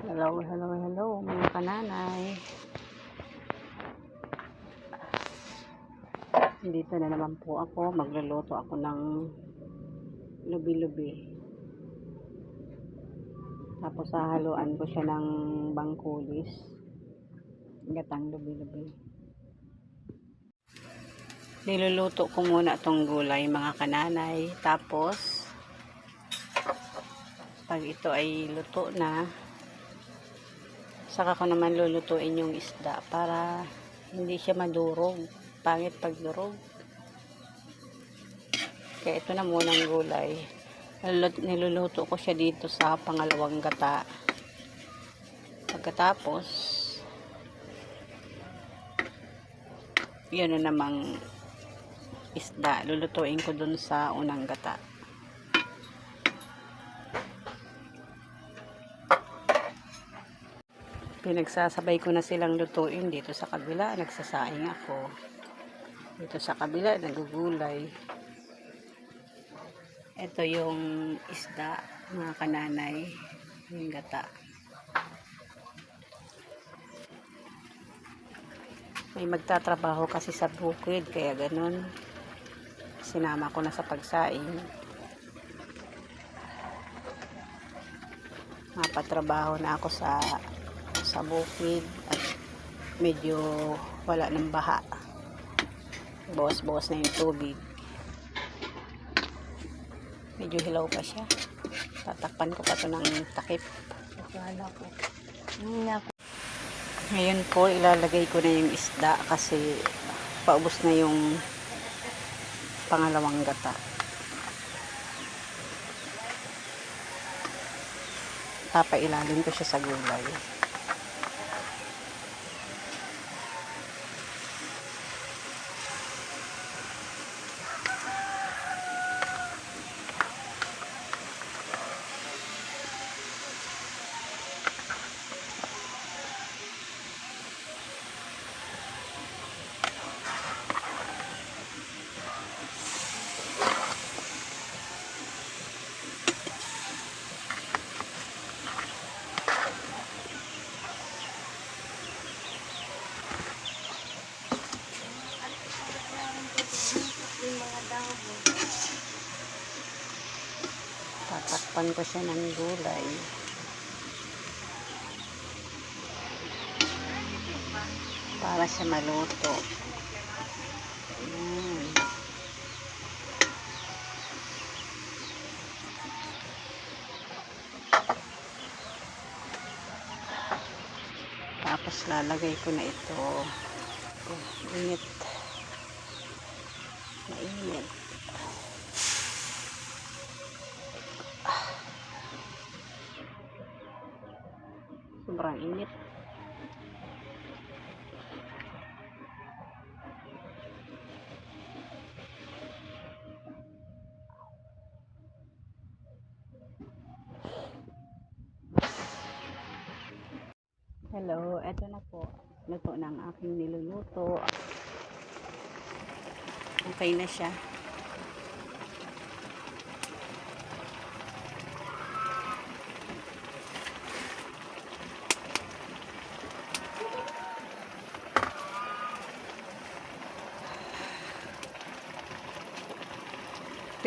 Hello, hello, hello mga kananay. Dito na naman po ako. Magluluto ako ng lubi-lubi. Tapos hahaluan ko siya ng bangkulis. Gatang lubi-lubi. Niluluto ko muna itong gulay mga kananay. Tapos pag ito ay luto na, saka ko naman lulutuin yung isda para hindi siya madurog. Pangit pag durog. Kaya ito na munang gulay. Niluluto ko siya dito sa pangalawang gata. Pagkatapos, yun na namang isda. Lulutuin ko dun sa unang gata. Pinagsasabay ko na silang lutuin dito sa kabila. Nagsasaing ako. Dito sa kabila, nagugulay. Ito yung isda, mga kananay. Yung gata. May magtatrabaho kasi sa bukid, kaya ganun. Sinama ko na sa pagsaing. Mapatrabaho na ako sa bukid at medyo wala ng baha. Bawas-bawas na yung tubig. Medyo hilaw pa siya. Tatakpan ko pa ito ng takip. Ngayon po, ilalagay ko na yung isda kasi paubos na yung pangalawang gata. Papailalim ko siya sa gulay. Tatakpan ko siya ng gulay. Para siya maluto. Tapos lalagay ko na ito. Init. Mainit. Sobrang init. Hello, eto na po. Luto na ang aking niluluto. Okay na siya.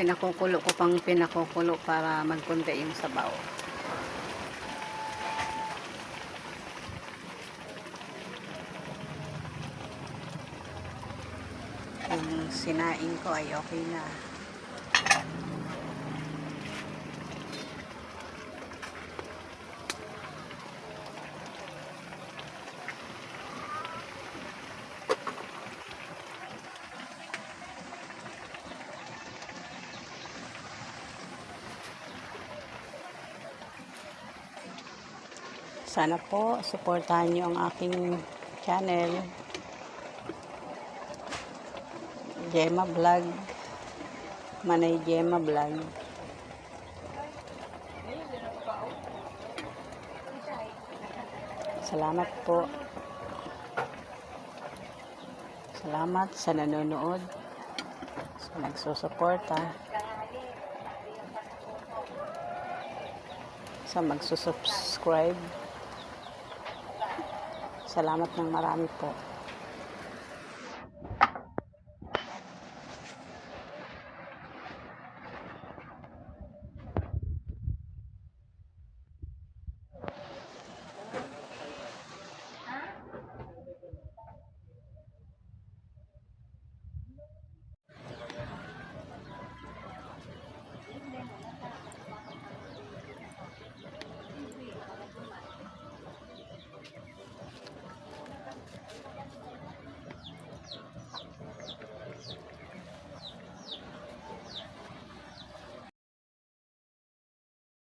Pinakukulo para magkunti yung sabaw. Yung sinaing ko ay okay na. Sana po suportahan niyo ang aking channel, Gemma Vlog, Manay Gemma Vlog. Salamat po. Salamat sa nanonood, sa nagsusuporta, sa magsusubscribe. Salamat ng marami po.